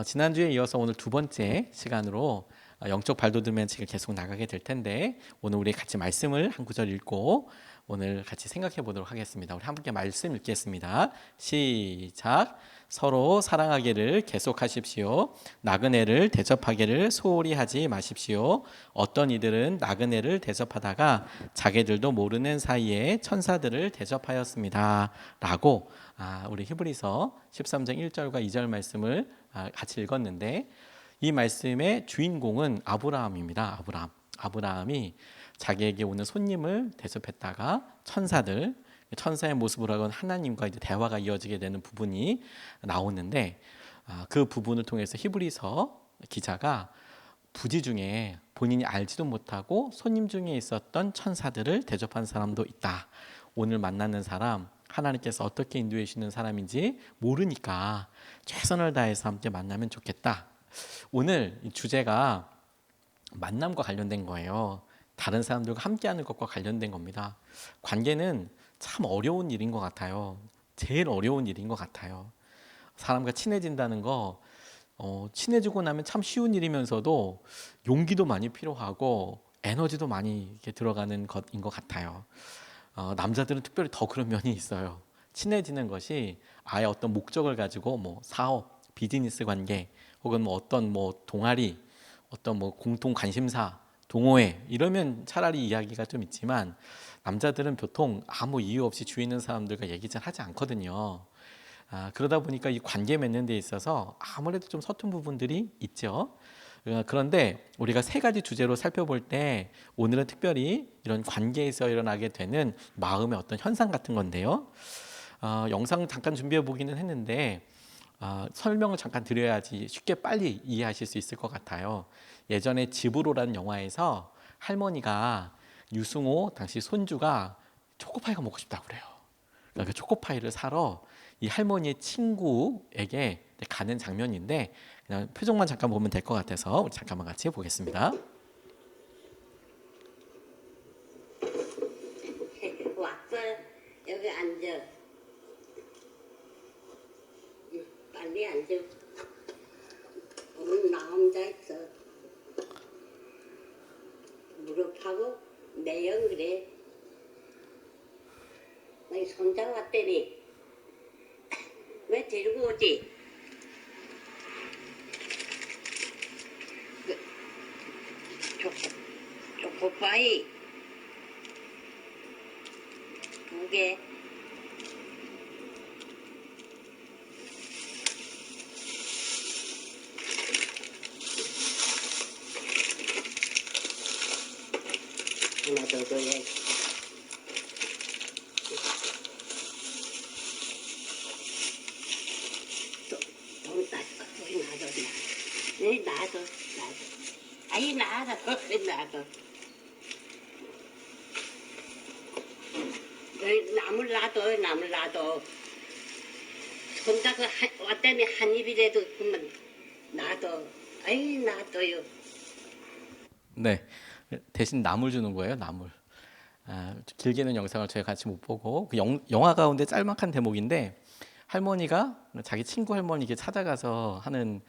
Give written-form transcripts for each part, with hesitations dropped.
지난주에 이어서 오늘 두 번째 시간으로 영적 발돋움의 책을 계속 나가게 될 텐데, 오늘 우리 같이 말씀을 한 구절 읽고 오늘 같이 생각해 보도록 하겠습니다. 우리 함께 말씀 읽겠습니다. 시작. 서로 사랑하기를 계속하십시오. 나그네를 대접하기를 소홀히 하지 마십시오. 어떤 이들은 나그네를 대접하다가 자기들도 모르는 사이에 천사들을 대접하였습니다. 라고 우리 히브리서 13장 1절과 2절 말씀을 같이 읽었는데, 이 말씀의 주인공은 아브라함입니다. 아브라함이 자기에게 오는 손님을 대접했다가 천사의 모습으로 하건 하나님과 이제 대화가 이어지게 되는 부분이 나오는데, 그 부분을 통해서 히브리서 기자가 부지 중에 본인이 알지도 못하고 손님 중에 있었던 천사들을 대접한 사람도 있다. 오늘 만나는 사람 하나님께서 어떻게 인도해 주시는 사람인지 모르니까 최선을 다해서 함께 만나면 좋겠다. 오늘 이 주제가 만남과 관련된 거예요. 다른 사람들과 함께하는 것과 관련된 겁니다. 관계는 참 어려운 일인 것 같아요. 제일 어려운 일인 것 같아요. 사람과 친해진다는 거 친해지고 나면 참 쉬운 일이면서도 용기도 많이 필요하고 에너지도 많이 이렇게 들어가는 것인 것 같아요. 남자들은 특별히 더 그런 면이 있어요. 친해지는 것이 아예 어떤 목적을 가지고 사업, 비즈니스 관계 혹은 어떤 동아리, 어떤 공통 관심사, 동호회 이러면 차라리 이야기가 좀 있지만, 남자들은 보통 아무 이유 없이 주위 있는 사람들과 얘기 잘 하지 않거든요. 그러다 보니까 이 관계 맺는 데 있어서 아무래도 좀 서툰 부분들이 있죠. 그런데 우리가 세 가지 주제로 살펴볼 때, 오늘은 특별히 이런 관계에서 일어나게 되는 마음의 어떤 현상 같은 건데요. 영상 잠깐 준비해 보기는 했는데 설명을 잠깐 드려야지 쉽게 빨리 이해하실 수 있을 것 같아요. 예전에 집으로라는 영화에서 할머니가 유승호 당시 손주가 초코파이가 먹고 싶다고 그래요. 그러니까 그 초코파이를 사러 이 할머니의 친구에게 가는 장면인데, 그냥 표정만 잠깐 보면 될 것 같아서 우리 잠깐만 같이 보겠습니다. 왔어. 여기 앉아. 빨리 앉아. 오늘 나 혼자 있어. 무릎하고 내영 그래. 너희 손자 왔더니 왜 데리고 오지? 초코파이 2개. 하나 더 줘야지. 놔둬. 아이 놔둬. 나물 놔둬. 손자가 왔다니 한 입이라도 그러면 놔둬. 아이 놔둬요. 네, 대신 나물 주는 거예요. 나물. 길게는 영상을 저희 같이 못 보고, 영화 가운데 짤막한 대목인데, 할머니가 자기 친구 할머니에게 찾아가서 하는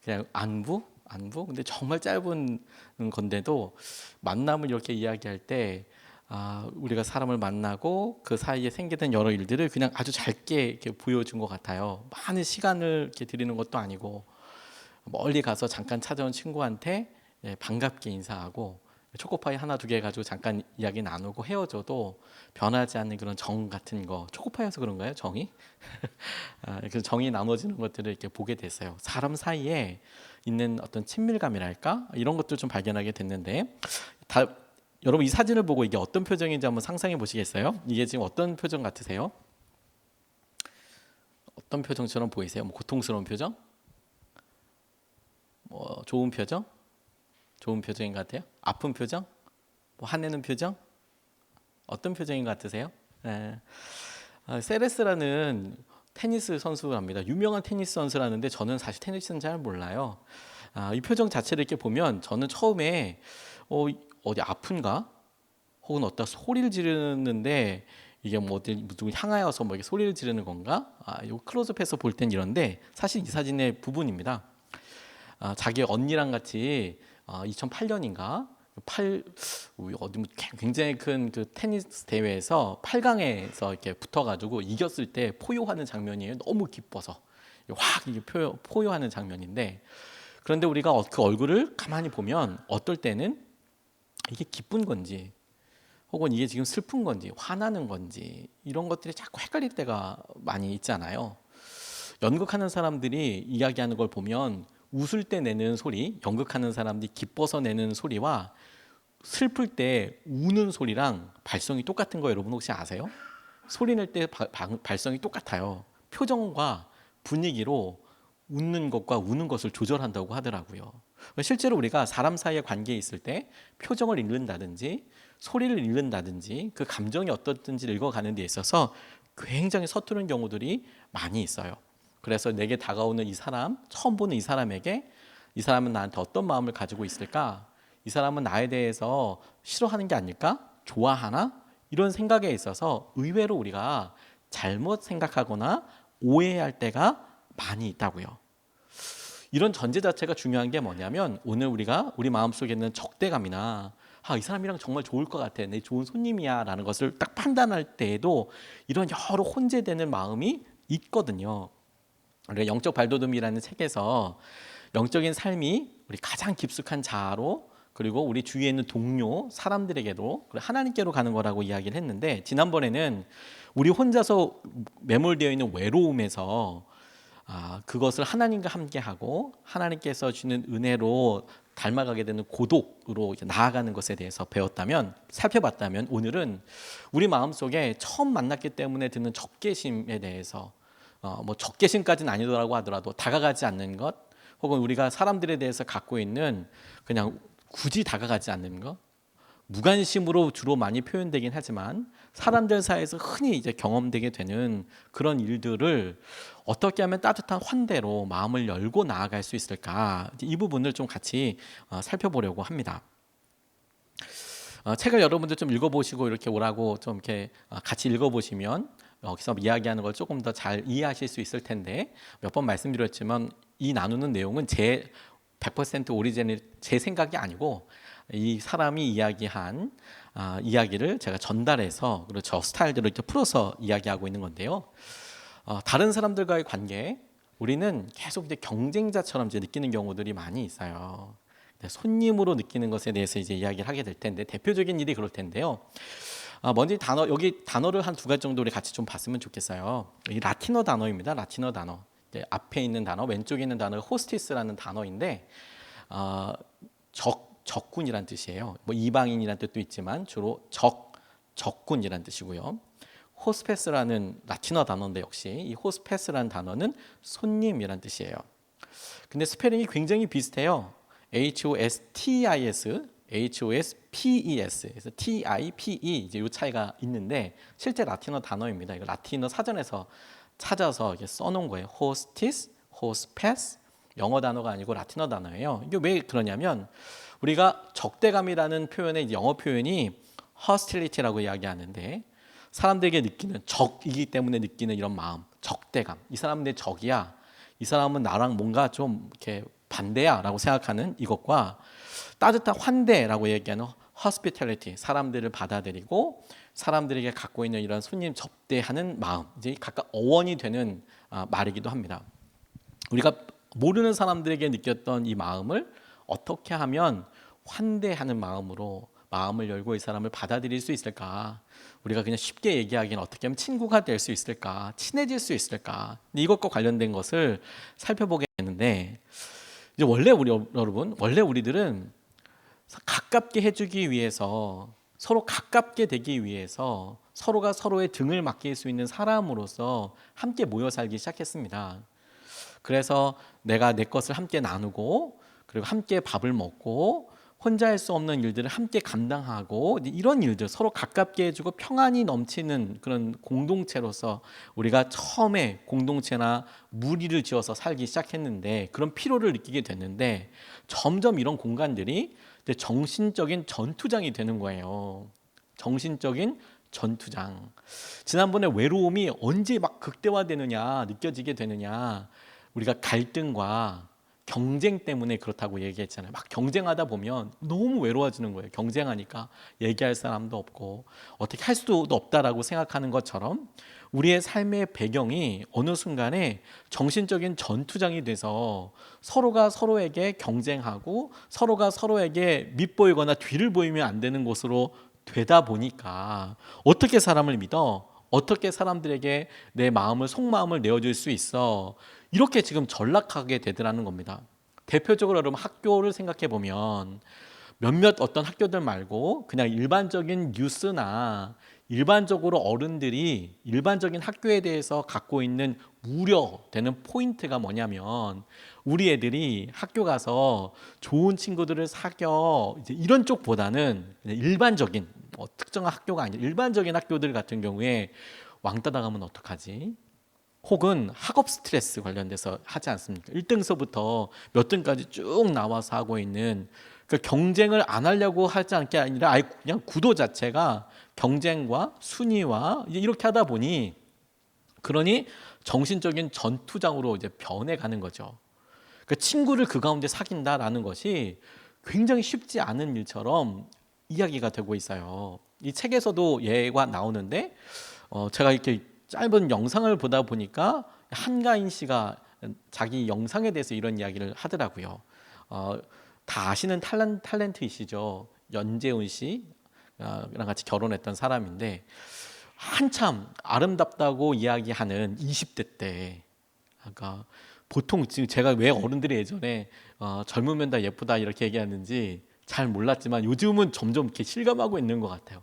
그냥 안부. 근데 정말 짧은 건데도 만남을 이렇게 이야기할 때, 우리가 사람을 만나고 그 사이에 생기던 여러 일들을 그냥 아주 짧게 이렇게 보여준 것 같아요. 많은 시간을 이렇게 들이는 것도 아니고, 멀리 가서 잠깐 찾아온 친구한테 반갑게 인사하고 초코파이 하나 두 개 가지고 잠깐 이야기 나누고 헤어져도 변하지 않는 그런 정 같은 거. 초코파이여서 그런가요? 정이? 그 정이 나눠지는 것들을 이렇게 보게 됐어요. 사람 사이에 있는 어떤 친밀감이랄까, 이런 것들 좀 발견하게 됐는데, 여러분 이 사진을 보고 이게 어떤 표정인지 한번 상상해 보시겠어요? 이게 지금 어떤 표정 같으세요? 어떤 표정처럼 보이세요? 고통스러운 표정? 좋은 표정? 좋은 표정인 것 같아요? 아픈 표정? 화내는 표정? 어떤 표정인 것 같으세요? 세레스라는 테니스 선수랍니다. 유명한 테니스 선수라는데 저는 사실 테니스는 잘 몰라요. 이 표정 자체를 이렇게 보면 저는 처음에 어디 아픈가? 혹은 어디다 소리를 지르는데 이게 어디 누구 향하여서 이렇게 소리를 지르는 건가? 이 클로즈업해서 볼 땐 이런데 사실 이 사진의 부분입니다. 자기 언니랑 같이 2008년인가 어디 뭐 굉장히 큰 그 테니스 대회에서 8강에서 이렇게 붙어가지고 이겼을 때 포효하는 장면이에요. 너무 기뻐서 확 이게 포효하는 장면인데, 그런데 우리가 그 얼굴을 가만히 보면 어떨 때는 이게 기쁜 건지 혹은 이게 지금 슬픈 건지 화나는 건지 이런 것들이 자꾸 헷갈릴 때가 많이 있잖아요. 연극하는 사람들이 이야기하는 걸 보면 웃을 때 내는 소리, 연극하는 사람들이 기뻐서 내는 소리와 슬플 때 우는 소리랑 발성이 똑같은 거 여러분 혹시 아세요? 소리 낼 때 발성이 똑같아요. 표정과 분위기로 웃는 것과 우는 것을 조절한다고 하더라고요. 실제로 우리가 사람 사이의 관계에 있을 때 표정을 읽는다든지 소리를 읽는다든지 그 감정이 어떻든지 읽어가는 데 있어서 굉장히 서투른 경우들이 많이 있어요. 그래서 내게 다가오는 이 사람, 처음 보는 이 사람에게 이 사람은 나한테 어떤 마음을 가지고 있을까? 이 사람은 나에 대해서 싫어하는 게 아닐까? 좋아하나? 이런 생각에 있어서 의외로 우리가 잘못 생각하거나 오해할 때가 많이 있다고요. 이런 전제 자체가 중요한 게 뭐냐면 오늘 우리가 우리 마음속에 있는 적대감이나 이 사람이랑 정말 좋을 것 같아, 내 좋은 손님이야 라는 것을 딱 판단할 때에도 이런 여러 혼재되는 마음이 있거든요. 우리가 영적 발돋움이라는 책에서 영적인 삶이 우리 가장 깊숙한 자아로, 그리고 우리 주위에 있는 동료 사람들에게도 하나님께로 가는 거라고 이야기를 했는데, 지난번에는 우리 혼자서 매몰되어 있는 외로움에서 그것을 하나님과 함께하고 하나님께서 주는 은혜로 닮아가게 되는 고독으로 나아가는 것에 대해서 살펴봤다면, 오늘은 우리 마음속에 처음 만났기 때문에 드는 적개심에 대해서, 뭐 적개심까지는 아니더라고 하더라도 다가가지 않는 것, 혹은 우리가 사람들에 대해서 갖고 있는 그냥 굳이 다가가지 않는 것, 무관심으로 주로 많이 표현되긴 하지만 사람들 사이에서 흔히 이제 경험되게 되는 그런 일들을 어떻게 하면 따뜻한 환대로 마음을 열고 나아갈 수 있을까, 이 부분을 좀 같이 살펴보려고 합니다. 책을 여러분들 좀 읽어보시고 이렇게 오라고 좀 이렇게 같이 읽어보시면 여기서 이야기하는 걸 조금 더 잘 이해하실 수 있을 텐데, 몇 번 말씀드렸지만 이 나누는 내용은 제 100% 오리지널 제 생각이 아니고 이 사람이 이야기한 이야기를 제가 전달해서 그리고 저 스타일대로 이렇게 풀어서 이야기하고 있는 건데요. 다른 사람들과의 관계, 우리는 계속 이제 경쟁자처럼 이제 느끼는 경우들이 많이 있어요. 손님으로 느끼는 것에 대해서 이제 이야기를 하게 될 텐데, 대표적인 일이 그럴 텐데요. 먼저 여기 단어를 한 두 가지 정도 우리 같이 좀 봤으면 좋겠어요. 이 라틴어 단어입니다. 라틴어 단어. 앞에 있는 단어, 왼쪽에 있는 단어가 호스티스라는 단어인데, 적군이란 뜻이에요. 뭐 이방인이란 뜻도 있지만 주로 적군이란 뜻이고요. 호스페스라는 라틴어 단어인데 역시 이 호스페스라는 단어는 손님이란 뜻이에요. 근데 스페링이 굉장히 비슷해요. HOSTIS, HOSPES, 그래서 TIPE 이제 이 차이가 있는데 실제 라틴어 단어입니다. 이거 라틴어 사전에서 찾아서 이렇게 써놓은 거예요. 호스티스, 호스페스, 영어 단어가 아니고 라틴어 단어예요. 이게 왜 그러냐면 우리가 적대감이라는 표현의 영어 표현이 hostility라고 이야기하는데, 사람들에게 느끼는 적이기 때문에 느끼는 이런 마음, 적대감. 이 사람은 내 적이야. 이 사람은 나랑 뭔가 좀 이렇게 반대야라고 생각하는 이것과 따뜻한 환대라고 얘기하는 hospitality, 사람들을 받아들이고 사람들에게 갖고 있는 이런 손님 접대하는 마음, 이제 각각 어원이 되는 말이기도 합니다. 우리가 모르는 사람들에게 느꼈던 이 마음을 어떻게 하면 환대하는 마음으로 마음을 열고 이 사람을 받아들일 수 있을까? 우리가 그냥 쉽게 얘기하기는 어떻게 하면 친구가 될 수 있을까? 친해질 수 있을까? 이것과 관련된 것을 살펴보게 되는데, 이제 원래 우리들은 가깝게 해주기 위해서, 서로 가깝게 되기 위해서 서로가 서로의 등을 맡길 수 있는 사람으로서 함께 모여 살기 시작했습니다. 그래서 내가 내 것을 함께 나누고, 그리고 함께 밥을 먹고, 혼자 할 수 없는 일들을 함께 감당하고, 이런 일들, 서로 가깝게 해주고 평안이 넘치는 그런 공동체로서 우리가 처음에 공동체나 무리를 지어서 살기 시작했는데, 그런 피로를 느끼게 됐는데, 점점 이런 공간들이 이제 정신적인 전투장이 되는 거예요. 정신적인 전투장. 지난번에 외로움이 언제 막 극대화되느냐, 느껴지게 되느냐, 우리가 갈등과 경쟁 때문에 그렇다고 얘기했잖아요. 막 경쟁하다 보면 너무 외로워지는 거예요. 경쟁하니까 얘기할 사람도 없고 어떻게 할 수도 없다라고 생각하는 것처럼 우리의 삶의 배경이 어느 순간에 정신적인 전투장이 돼서 서로가 서로에게 경쟁하고 서로가 서로에게 밑보이거나 뒤를 보이면 안 되는 곳으로 되다 보니까 어떻게 사람을 믿어? 어떻게 사람들에게 내 마음을 속마음을 내어줄 수 있어? 이렇게 지금 전락하게 되더라는 겁니다. 대표적으로 여러분 학교를 생각해 보면 몇몇 어떤 학교들 말고 그냥 일반적인 뉴스나 일반적으로 어른들이 일반적인 학교에 대해서 갖고 있는 우려되는 포인트가 뭐냐면 우리 애들이 학교 가서 좋은 친구들을 사겨 이제 이런 쪽보다는 그냥 일반적인 특정한 학교가 아니라 일반적인 학교들 같은 경우에 왕따 당하면 어떡하지? 혹은 학업 스트레스 관련돼서 하지 않습니까? 1등서부터 몇 등까지 쭉 나와서 하고 있는 그 경쟁을 안 하려고 하지 않을 게 아니라 아예 그냥 구도 자체가 경쟁과 순위와 이렇게 하다 보니 그러니 정신적인 전투장으로 이제 변해가는 거죠. 그 친구를 그 가운데 사귄다라는 것이 굉장히 쉽지 않은 일처럼 이야기가 되고 있어요. 이 책에서도 예가 나오는데 제가 이렇게 짧은 영상을 보다 보니까 한가인 씨가 자기 영상에 대해서 이런 이야기를 하더라고요. 다 아시는 탤런트이시죠. 연재훈 씨랑 같이 결혼했던 사람인데 한참 아름답다고 이야기하는 20대 때, 그러니까 보통 지금 제가 왜 어른들이 예전에 젊으면 다 예쁘다 이렇게 얘기하는지 잘 몰랐지만 요즘은 점점 이렇게 실감하고 있는 것 같아요.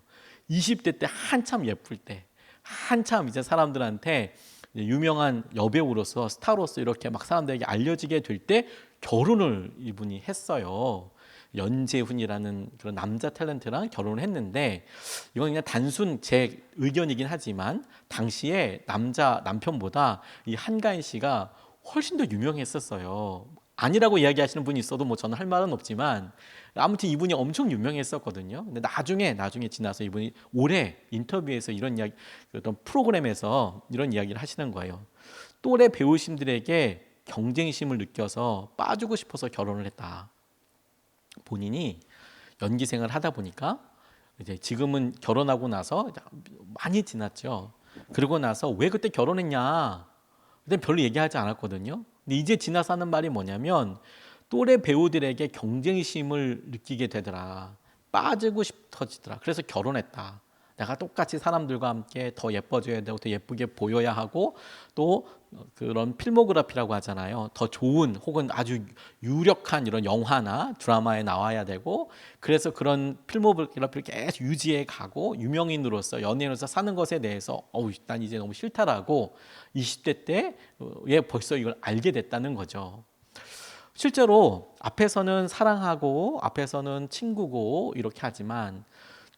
20대 때 한참 예쁠 때, 한참 이제 사람들한테 유명한 여배우로서 스타로서 이렇게 막 사람들에게 알려지게 될 때 결혼을 이분이 했어요. 연재훈이라는 그런 남자 탤런트랑 결혼을 했는데 이건 그냥 단순 제 의견이긴 하지만 당시에 남편보다 이 한가인 씨가 훨씬 더 유명했었어요. 아니라고 이야기하시는 분이 있어도 뭐 저는 할 말은 없지만 아무튼 이분이 엄청 유명했었거든요. 근데 나중에 지나서 이분이 올해 인터뷰에서 이런 이야기, 어떤 프로그램에서 이런 이야기를 하시는 거예요. 또래 배우신들에게 경쟁심을 느껴서 빠지고 싶어서 결혼을 했다. 본인이 연기 생활을 하다 보니까 이제 지금은 결혼하고 나서 많이 지났죠. 그러고 나서 왜 그때 결혼했냐? 그때 별로 얘기하지 않았거든요. 근데 이제 지나서 하는 말이 뭐냐면 또래 배우들에게 경쟁심을 느끼게 되더라. 빠지고 싶어지더라. 그래서 결혼했다. 내가 똑같이 사람들과 함께 더 예뻐져야 되고 더 예쁘게 보여야 하고 또 그런 필모그래피라고 하잖아요. 더 좋은 혹은 아주 유력한 이런 영화나 드라마에 나와야 되고 그래서 그런 필모그래피를 계속 유지해 가고 유명인으로서 연예인으로서 사는 것에 대해서 난 이제 너무 싫다라고 20대 때에 벌써 이걸 알게 됐다는 거죠. 실제로 앞에서는 사랑하고 앞에서는 친구고 이렇게 하지만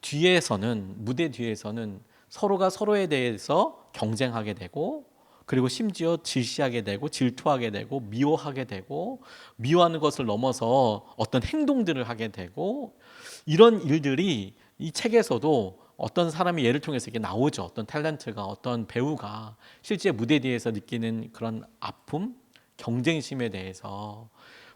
뒤에서는 무대 뒤에서는 서로가 서로에 대해서 경쟁하게 되고 그리고 심지어 질시하게 되고 질투하게 되고 미워하게 되고 미워하는 것을 넘어서 어떤 행동들을 하게 되고 이런 일들이 이 책에서도 어떤 사람이 예를 통해서 이렇게 나오죠. 어떤 탤런트가 어떤 배우가 실제 무대 뒤에서 느끼는 그런 아픔, 경쟁심에 대해서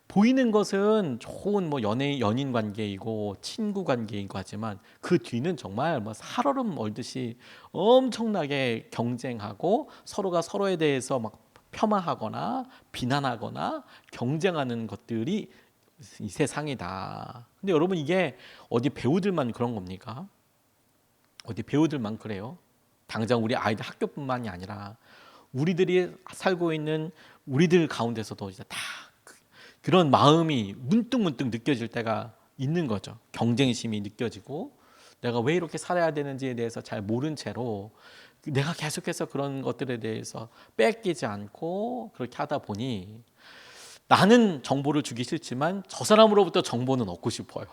보이는 것은 좋은 뭐 연인 관계이고 친구 관계이고 하지만 그 뒤는 정말 뭐 살얼음 멀듯이 엄청나게 경쟁하고 서로가 서로에 대해서 막 폄하하거나 비난하거나 경쟁하는 것들이 이 세상이다. 근데 여러분 이게 어디 배우들만 그런 겁니까? 어디 배우들만 그래요? 당장 우리 아이들 학교뿐만이 아니라 우리들이 살고 있는 우리들 가운데서도 이제 다 그런 마음이 문득문득 느껴질 때가 있는 거죠. 경쟁심이 느껴지고 내가 왜 이렇게 살아야 되는지에 대해서 잘 모른 채로 내가 계속해서 그런 것들에 대해서 뺏기지 않고 그렇게 하다 보니 나는 정보를 주기 싫지만 저 사람으로부터 정보는 얻고 싶어요.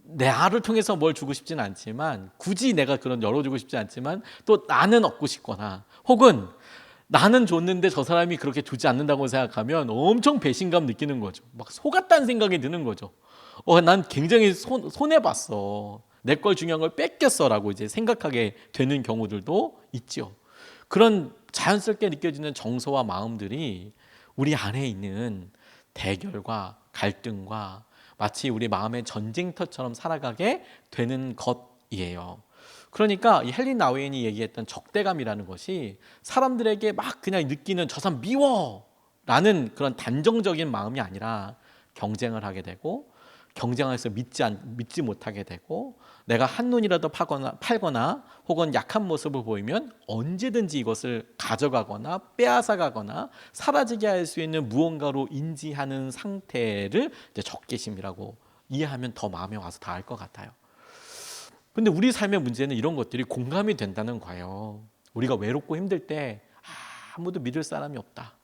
나를 통해서 뭘 주고 싶지는 않지만 굳이 내가 그런 열어주고 싶지 않지만 또 나는 얻고 싶거나 혹은 나는 줬는데 저 사람이 그렇게 주지 않는다고 생각하면 엄청 배신감 느끼는 거죠. 막 속았다는 생각이 드는 거죠. 난 굉장히 손해봤어. 내 걸 중요한 걸 뺏겼어라고 이제 생각하게 되는 경우들도 있죠. 그런 자연스럽게 느껴지는 정서와 마음들이 우리 안에 있는 대결과 갈등과 마치 우리 마음의 전쟁터처럼 살아가게 되는 것이에요. 그러니까 이 헨리 나우엔이 얘기했던 적대감이라는 것이 사람들에게 막 그냥 느끼는 저 사람 미워라는 그런 단정적인 마음이 아니라 경쟁을 하게 되고 경쟁에서 믿지 못하게 되고 내가 한눈이라도 팔거나 혹은 약한 모습을 보이면 언제든지 이것을 가져가거나 빼앗아가거나 사라지게 할 수 있는 무언가로 인지하는 상태를 이제 적개심이라고 이해하면 더 마음에 와서 닿을 것 같아요. 근데 우리 삶의 문제는 이런 것들이 공감이 된다는 거예요. 우리가 외롭고 힘들 때 아무도 믿을 사람이 없다.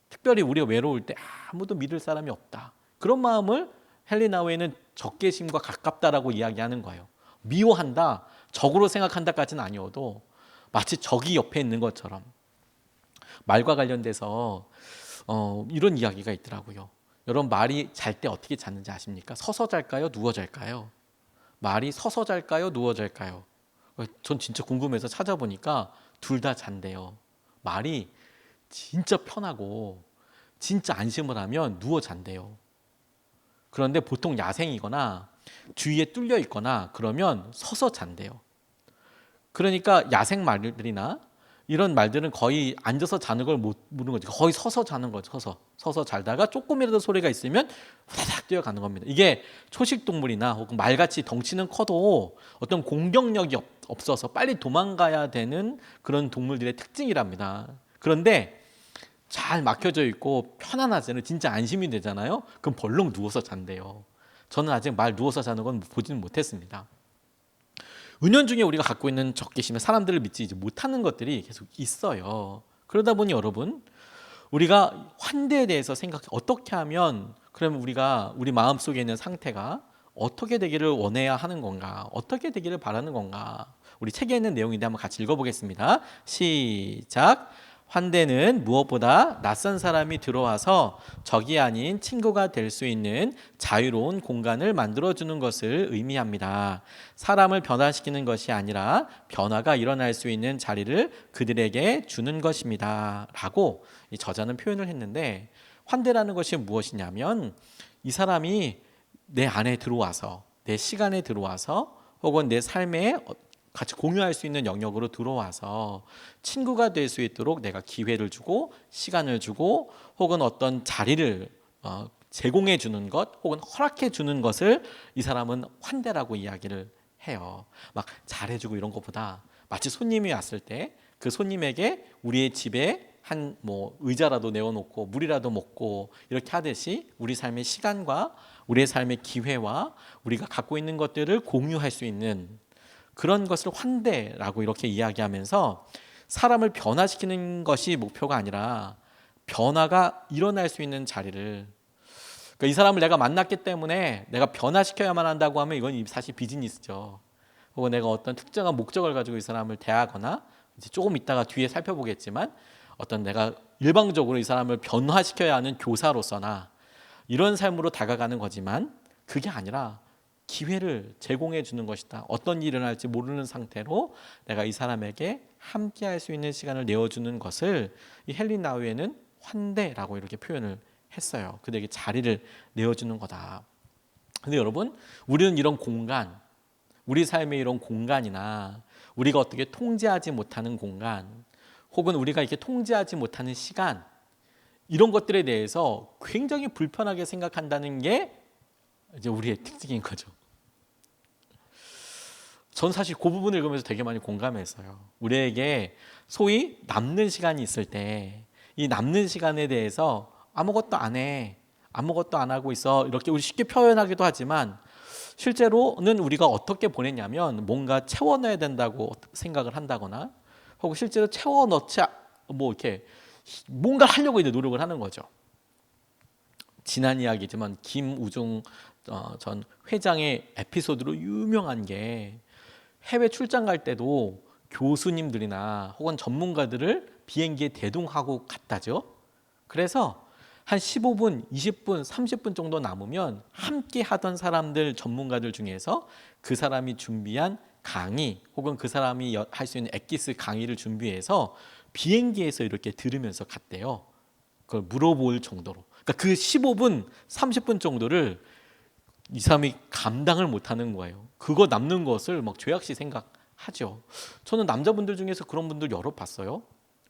특별히 우리가 외로울 때 아무도 믿을 사람이 없다. 그런 마음을 헨리 나우엔은 적개심과 가깝다라고 이야기하는 거예요. 미워한다, 적으로 생각한다까지는 아니어도 마치 적이 옆에 있는 것처럼. 말과 관련돼서 이런 이야기가 있더라고요. 여러분, 말이 잘 때 어떻게 잤는지 아십니까? 서서 잘까요? 누워 잘까요? 말이 서서 잘까요? 누워 잘까요? 전 진짜 궁금해서 찾아보니까 둘 다 잔대요. 말이 진짜 편하고 진짜 안심을 하면 누워 잔대요. 그런데 보통 야생이거나 주위에 뚫려 있거나 그러면 서서 잔대요. 그러니까 야생 말들이나 이런 말들은 거의 앉아서 자는 걸 못 모르는 거죠. 거의 서서 자는 거죠. 서서 잘다가 조금이라도 소리가 있으면 후다닥 뛰어가는 겁니다. 이게 초식 동물이나 혹은 말같이 덩치는 커도 어떤 공격력이 없어서 빨리 도망가야 되는 그런 동물들의 특징이랍니다. 그런데 잘 막혀져 있고 편안하잖아요. 진짜 안심이 되잖아요. 그럼 벌렁 누워서 잔대요. 저는 아직 말 누워서 자는 건 보지는 못했습니다. 은연중에 우리가 갖고 있는 적개심에 사람들을 믿지 못하는 것들이 계속 있어요. 그러다 보니 여러분, 우리가 환대에 대해서 어떻게 하면 그러면 우리가 우리 마음속에 있는 상태가 어떻게 되기를 원해야 하는 건가? 어떻게 되기를 바라는 건가? 우리 책에 있는 내용인데 한번 같이 읽어보겠습니다. 시작. 환대는 무엇보다 낯선 사람이 들어와서 적이 아닌 친구가 될 수 있는 자유로운 공간을 만들어주는 것을 의미합니다. 사람을 변화시키는 것이 아니라 변화가 일어날 수 있는 자리를 그들에게 주는 것입니다. 라고 이 저자는 표현을 했는데, 환대라는 것이 무엇이냐면 이 사람이 내 안에 들어와서, 내 시간에 들어와서 혹은 내 삶에 같이 공유할 수 있는 영역으로 들어와서 친구가 될 수 있도록 내가 기회를 주고 시간을 주고 혹은 어떤 자리를 제공해 주는 것 혹은 허락해 주는 것을 이 사람은 환대라고 이야기를 해요. 막 잘해주고 이런 것보다 마치 손님이 왔을 때 그 손님에게 우리의 집에 한 의자라도 내어놓고 물이라도 먹고 이렇게 하듯이 우리 삶의 시간과 우리의 삶의 기회와 우리가 갖고 있는 것들을 공유할 수 있는 그런 것을 환대라고 이렇게 이야기하면서 사람을 변화시키는 것이 목표가 아니라 변화가 일어날 수 있는 자리를, 그러니까 이 사람을 내가 만났기 때문에 내가 변화시켜야만 한다고 하면 이건 사실 비즈니스죠. 혹은 내가 어떤 특정한 목적을 가지고 이 사람을 대하거나 이제 조금 있다가 뒤에 살펴보겠지만 어떤 내가 일방적으로 이 사람을 변화시켜야 하는 교사로서나 이런 삶으로 다가가는 거지만 그게 아니라 기회를 제공해 주는 것이다. 어떤 일이 일어날지 모르는 상태로 내가 이 사람에게 함께 할 수 있는 시간을 내어주는 것을 이 헨리 나우엔은 환대라고 이렇게 표현을 했어요. 그들에게 자리를 내어주는 거다. 근데 여러분, 우리는 이런 공간, 우리 삶의 이런 공간이나 우리가 어떻게 통제하지 못하는 공간 혹은 우리가 이렇게 통제하지 못하는 시간, 이런 것들에 대해서 굉장히 불편하게 생각한다는 게 이제 우리의 특징인 거죠. 전 사실 그 부분을 읽으면서 되게 많이 공감했어요. 우리에게 소위 남는 시간이 있을 때 이 남는 시간에 대해서 아무것도 안 해, 아무것도 안 하고 있어, 이렇게 우리 쉽게 표현하기도 하지만 실제로는 우리가 어떻게 보냈냐면 뭔가 채워넣어야 된다고 생각을 한다거나 혹은 실제로 채워넣지 이렇게 뭔가 하려고 이제 노력을 하는 거죠. 지난 이야기지만 김우중 전 회장의 에피소드로 유명한 게 해외 출장 갈 때도 교수님들이나 혹은 전문가들을 비행기에 대동하고 갔다죠. 그래서 한 15분, 20분, 30분 정도 남으면 함께 하던 사람들, 전문가들 중에서 그 사람이 준비한 강의 혹은 그 사람이 할 수 있는 엑기스 강의를 준비해서 비행기에서 이렇게 들으면서 갔대요. 그걸 물어볼 정도로. 그러니까 그 15분, 30분 정도를 이 사람이 감당을 못하는 거예요. 그거 남는 것을 막 죄악시 생각하죠. 저는 남자분들 중에서 그런 분들 여러 봤어요.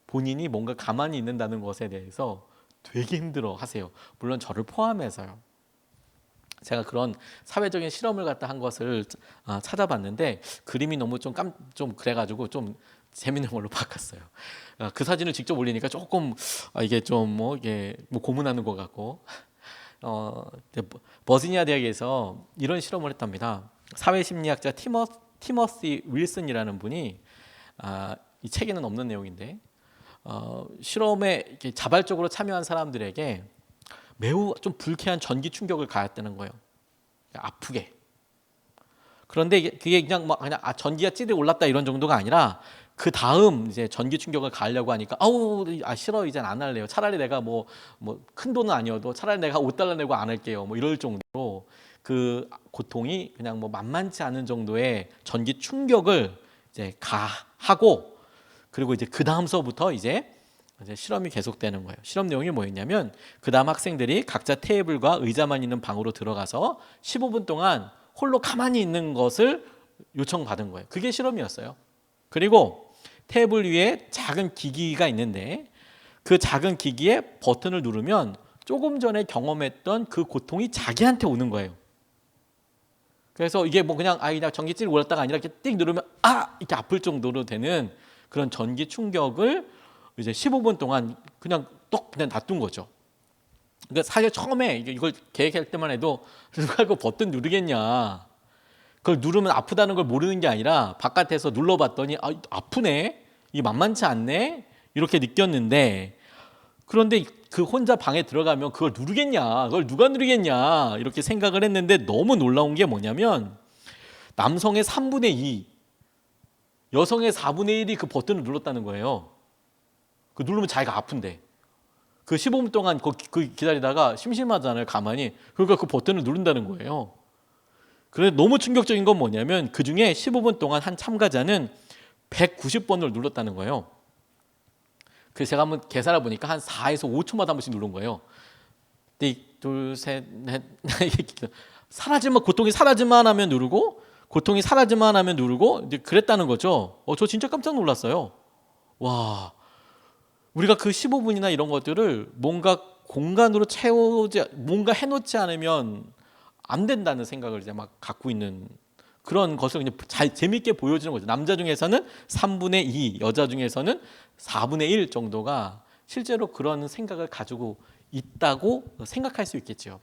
본인이 뭔가 가만히 있는다는 것에 대해서 되게 힘들어 하세요. 물론 저를 포함해서요. 제가 그런 사회적인 실험을 갖다 한 것을 찾아봤는데 그림이 너무 좀 그래가지고 좀 재밌는 걸로 바꿨어요. 그 사진을 직접 올리니까 조금 이게 좀 이게 고문하는 것 같고 버지니아 대학에서 이런 실험을 했답니다. 사회심리학자 티머시 윌슨이라는 분이 이 책에는 없는 내용인데 실험에 이렇게 자발적으로 참여한 사람들에게 매우 좀 불쾌한 전기 충격을 가했다는 거예요. 아프게. 그런데 그게 그냥 전기가 찌르 올랐다 이런 정도가 아니라 그 다음 이제 전기 충격을 가하려고 하니까 싫어 이젠 안 할래요. 차라리 내가 뭐 큰 돈은 아니어도 차라리 내가 $5 내고 안 할게요. 뭐 이럴 정도로 그 고통이 그냥 만만치 않은 정도의 전기 충격을 이제 가하고 그리고 이제 그 다음서부터 이제 실험이 계속되는 거예요. 실험 내용이 뭐였냐면 그 다음 학생들이 각자 테이블과 의자만 있는 방으로 들어가서 15분 동안 홀로 가만히 있는 것을 요청받은 거예요. 그게 실험이었어요. 그리고 테이블 위에 작은 기기가 있는데 그 작은 기기에 버튼을 누르면 조금 전에 경험했던 그 고통이 자기한테 오는 거예요. 그래서 이게 그냥 전기줄이 올랐다가 아니라 이렇게 띡 누르면 이렇게 아플 정도로 되는 그런 전기 충격을 이제 15분 동안 그냥 놔둔 거죠. 그러니까 사실 처음에 이걸 계획할 때만 해도 누가 그 버튼 누르겠냐. 그걸 누르면 아프다는 걸 모르는 게 아니라 바깥에서 눌러봤더니 아프네. 이게 만만치 않네. 이렇게 느꼈는데 그런데 그 혼자 방에 들어가면 그걸 누르겠냐. 그걸 누가 누르겠냐. 이렇게 생각을 했는데 너무 놀라운 게 뭐냐면 남성의 3분의 2, 여성의 4분의 1이 그 버튼을 눌렀다는 거예요. 그 누르면 자기가 아픈데 그 15분 동안 그 기다리다가 심심하잖아요. 가만히. 그러니까 그 버튼을 누른다는 거예요. 그래서 너무 충격적인 건 뭐냐면 그 중에 15분 동안 한 참가자는 190번을 눌렀다는 거예요. 그래서 제가 한번 계산해 보니까 한 4에서 5초마다 한 번씩 누른 거예요. 띡, 둘, 셋, 넷. 사라지만 고통이 사라지만 하면 누르고 고통이 사라지만 하면 누르고 이제 그랬다는 거죠. 저 진짜 깜짝 놀랐어요. 와. 우리가 그 15분이나 이런 것들을 뭔가 공간으로 뭔가 해놓지 않으면 안 된다는 생각을 이제 막 갖고 있는 그런 것을 그냥 재밌게 보여주는 거죠. 남자 중에서는 3분의 2, 여자 중에서는 4분의 1 정도가 실제로 그런 생각을 가지고 있다고 생각할 수 있겠죠.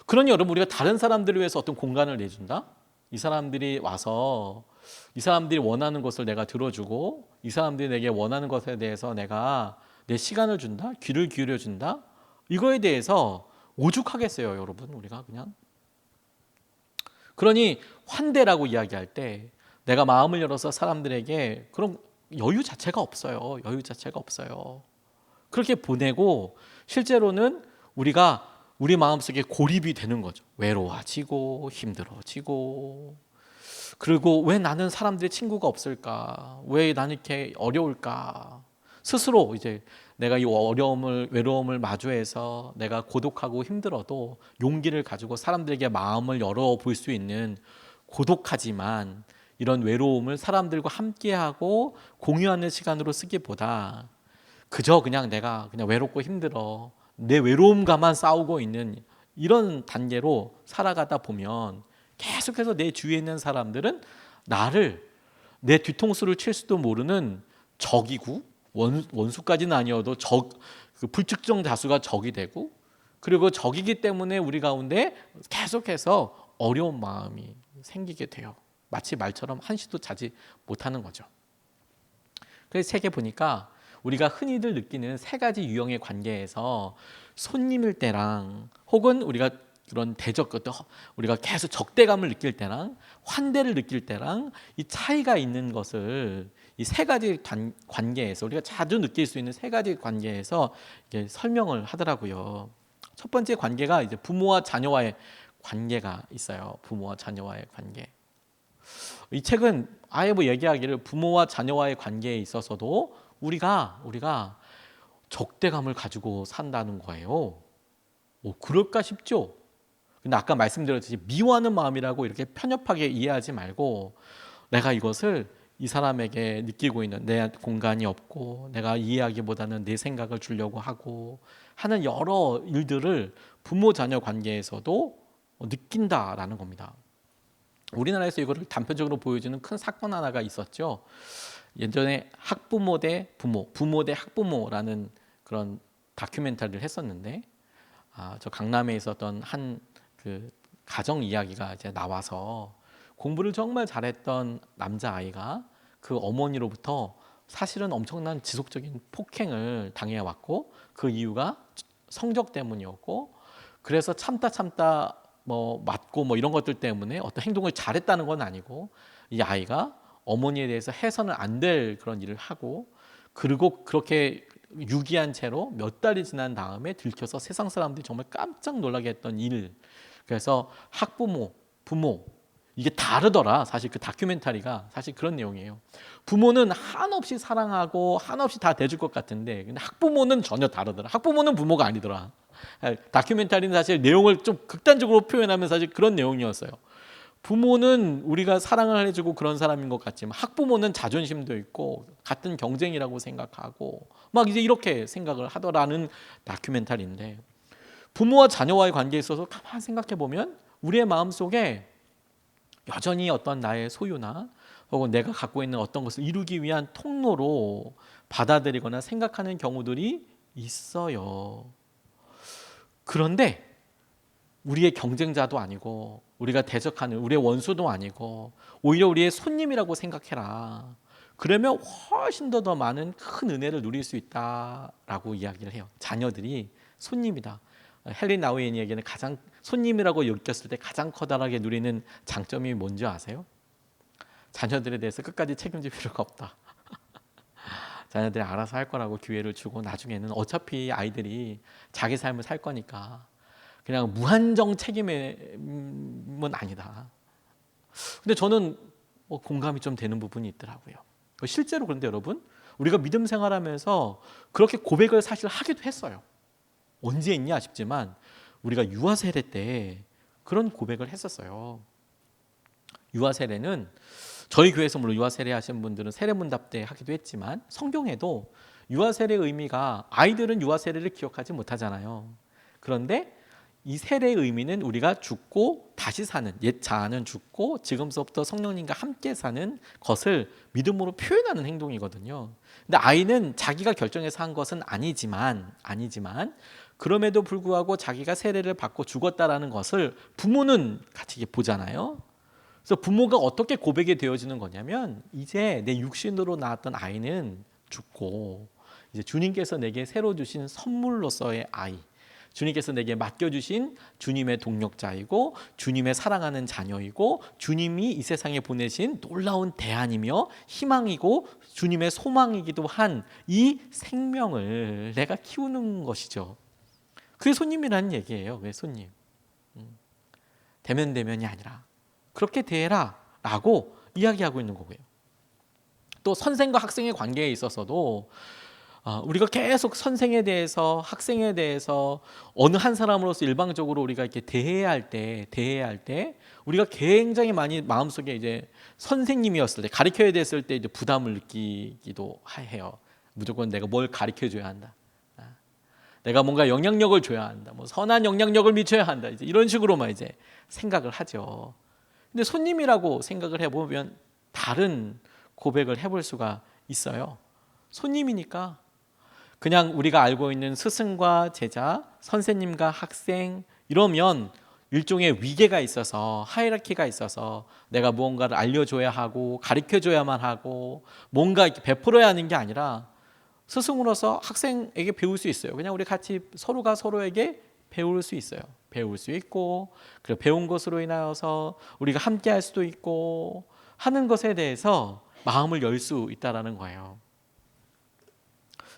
그러니 여러분 우리가 다른 사람들을 위해서 어떤 공간을 내준다? 이 사람들이 와서 이 사람들이 원하는 것을 내가 들어주고 이 사람들이 내게 원하는 것에 대해서 내가 내 시간을 준다? 귀를 기울여 준다? 이거에 대해서 오죽하겠어요, 여러분. 우리가 그냥. 그러니 환대라고 이야기할 때 내가 마음을 열어서 사람들에게 그런 여유 자체가 없어요. 여유 자체가 없어요. 그렇게 보내고 실제로는 우리가 우리 마음속에 고립이 되는 거죠. 외로워지고 힘들어지고 그리고 왜 나는 사람들의 친구가 없을까? 왜 나는 이렇게 어려울까? 스스로 이제 내가 이 외로움을 마주해서 내가 고독하고 힘들어도 용기를 가지고 사람들에게 마음을 열어볼 수 있는 고독하지만 이런 외로움을 사람들과 함께하고 공유하는 시간으로 쓰기보다 그저 그냥 내가 그냥 외롭고 힘들어 내 외로움과만 싸우고 있는 이런 단계로 살아가다 보면 계속해서 내 주위에 있는 사람들은 나를 내 뒤통수를 칠 수도 모르는 적이고 원수까지는 아니어도 그 불특정 다수가 적이 되고 그리고 적이기 때문에 우리 가운데 계속해서 어려운 마음이 생기게 돼요. 마치 말처럼 한시도 자지 못하는 거죠. 그래서 책에 보니까 우리가 흔히들 느끼는 세 가지 유형의 관계에서 손님일 때랑 혹은 우리가 그런 우리가 계속 적대감을 느낄 때랑 환대를 느낄 때랑 이 차이가 있는 것을 이 세 가지 관계에서 우리가 자주 느낄 수 있는 세 가지 관계에서 이게 설명을 하더라고요. 첫 번째 관계가 이제 부모와 자녀와의 관계가 있어요. 부모와 자녀와의 관계. 이 책은 아예 얘기하기를 부모와 자녀와의 관계에 있어서도 우리가 적대감을 가지고 산다는 거예요. 그럴까 싶죠. 근데 아까 말씀드렸듯이 미워하는 마음이라고 이렇게 편협하게 이해하지 말고, 내가 이것을 이 사람에게 느끼고 있는 내 공간이 없고 내가 이해하기보다는 내 생각을 주려고 하고 하는 여러 일들을 부모 자녀 관계에서도 느낀다라는 겁니다. 우리나라에서 이거를 단편적으로 보여주는 큰 사건 하나가 있었죠. 예전에 학부모 대 부모, 부모 대 학부모라는 그런 다큐멘터리를 했었는데, 저 강남에 있었던 한 그 가정 이야기가 이제 나와서, 공부를 정말 잘했던 남자아이가 그 어머니로부터 사실은 엄청난 지속적인 폭행을 당해왔고, 그 이유가 성적 때문이었고, 그래서 참다 뭐 맞고 뭐 이런 것들 때문에 어떤 행동을 잘했다는 건 아니고, 이 아이가 어머니에 대해서 해서는 안 될 그런 일을 하고, 그리고 그렇게 유기한 채로 몇 달이 지난 다음에 들켜서 세상 사람들이 정말 깜짝 놀라게 했던 일. 그래서 학부모, 부모, 이게 다르더라. 사실 그 다큐멘터리가 사실 그런 내용이에요. 부모는 한없이 사랑하고 한없이 다 대줄 것 같은데, 근데 학부모는 전혀 다르더라. 학부모는 부모가 아니더라. 다큐멘터리는 사실 내용을 좀 극단적으로 표현하면 사실 그런 내용이었어요. 부모는 우리가 사랑을 해주고 그런 사람인 것 같지만, 학부모는 자존심도 있고 같은 경쟁이라고 생각하고 막 이제 이렇게 생각을 하더라는 다큐멘터리인데, 부모와 자녀와의 관계에 있어서 가만히 생각해 보면 우리의 마음속에 여전히 어떤 나의 소유나 혹은 내가 갖고 있는 어떤 것을 이루기 위한 통로로 받아들이거나 생각하는 경우들이 있어요. 그런데 우리의 경쟁자도 아니고 우리가 대적하는 우리의 원수도 아니고 오히려 우리의 손님이라고 생각해라. 그러면 훨씬 더 많은 큰 은혜를 누릴 수 있다라고 이야기를 해요. 자녀들이 손님이다. 헬린 나우엔이에게는 가장 손님이라고 여겼을 때 가장 커다랗게 누리는 장점이 뭔지 아세요? 자녀들에 대해서 끝까지 책임질 필요가 없다. 자녀들이 알아서 할 거라고 기회를 주고, 나중에는 어차피 아이들이 자기 삶을 살 거니까 그냥 무한정 책임은 아니다. 근데 저는 공감이 좀 되는 부분이 있더라고요. 실제로 그런데 여러분, 우리가 믿음 생활하면서 그렇게 고백을 사실 하기도 했어요. 언제 했냐 싶지만 우리가 유아 세례 때 그런 고백을 했었어요. 유아 세례는 저희 교회에서 물론 유아 세례 하신 분들은 세례문답 때 하기도 했지만, 성경에도 유아 세례의 의미가, 아이들은 유아 세례를 기억하지 못하잖아요. 그런데 이 세례의 의미는 우리가 죽고 다시 사는, 옛 자아는 죽고 지금서부터 성령님과 함께 사는 것을 믿음으로 표현하는 행동이거든요. 근데 아이는 자기가 결정해서 한 것은 아니지만 그럼에도 불구하고 자기가 세례를 받고 죽었다라는 것을 부모는 같이 보잖아요. 그래서 부모가 어떻게 고백이 되어지는 거냐면, 이제 내 육신으로 낳았던 아이는 죽고 이제 주님께서 내게 새로 주신 선물로서의 아이, 주님께서 내게 맡겨주신 주님의 동력자이고 주님의 사랑하는 자녀이고 주님이 이 세상에 보내신 놀라운 대안이며 희망이고 주님의 소망이기도 한 이 생명을 내가 키우는 것이죠. 그게 손님이라는 얘기예요. 왜 손님? 대면대면이 아니라 그렇게 대해라 라고 이야기하고 있는 거고요. 또 선생과 학생의 관계에 있어서도 우리가 계속 선생에 대해서, 학생에 대해서 어느 한 사람으로서 일방적으로 우리가 이렇게 대해야 할 때 우리가 굉장히 많이 마음속에 이제 선생님이었을 때, 가르쳐야 됐을 때 이제 부담을 느끼기도 해요. 무조건 내가 뭘 가르쳐 줘야 한다. 내가 뭔가 영향력을 줘야 한다. 뭐 선한 영향력을 미쳐야 한다. 이제 이런 식으로만 이제 생각을 하죠. 근데 손님이라고 생각을 해보면 다른 고백을 해볼 수가 있어요. 손님이니까 그냥 우리가 알고 있는 스승과 제자, 선생님과 학생 이러면 일종의 위계가 있어서, 하이라키가 있어서 내가 무언가를 알려줘야 하고 가르쳐줘야만 하고 뭔가 이렇게 베풀어야 하는 게 아니라, 스승으로서 학생에게 배울 수 있어요. 그냥 우리 같이 서로가 서로에게 배울 수 있어요. 배울 수 있고, 그리고 배운 것으로 인하여서 우리가 함께 할 수도 있고 하는 것에 대해서 마음을 열 수 있다라는 거예요.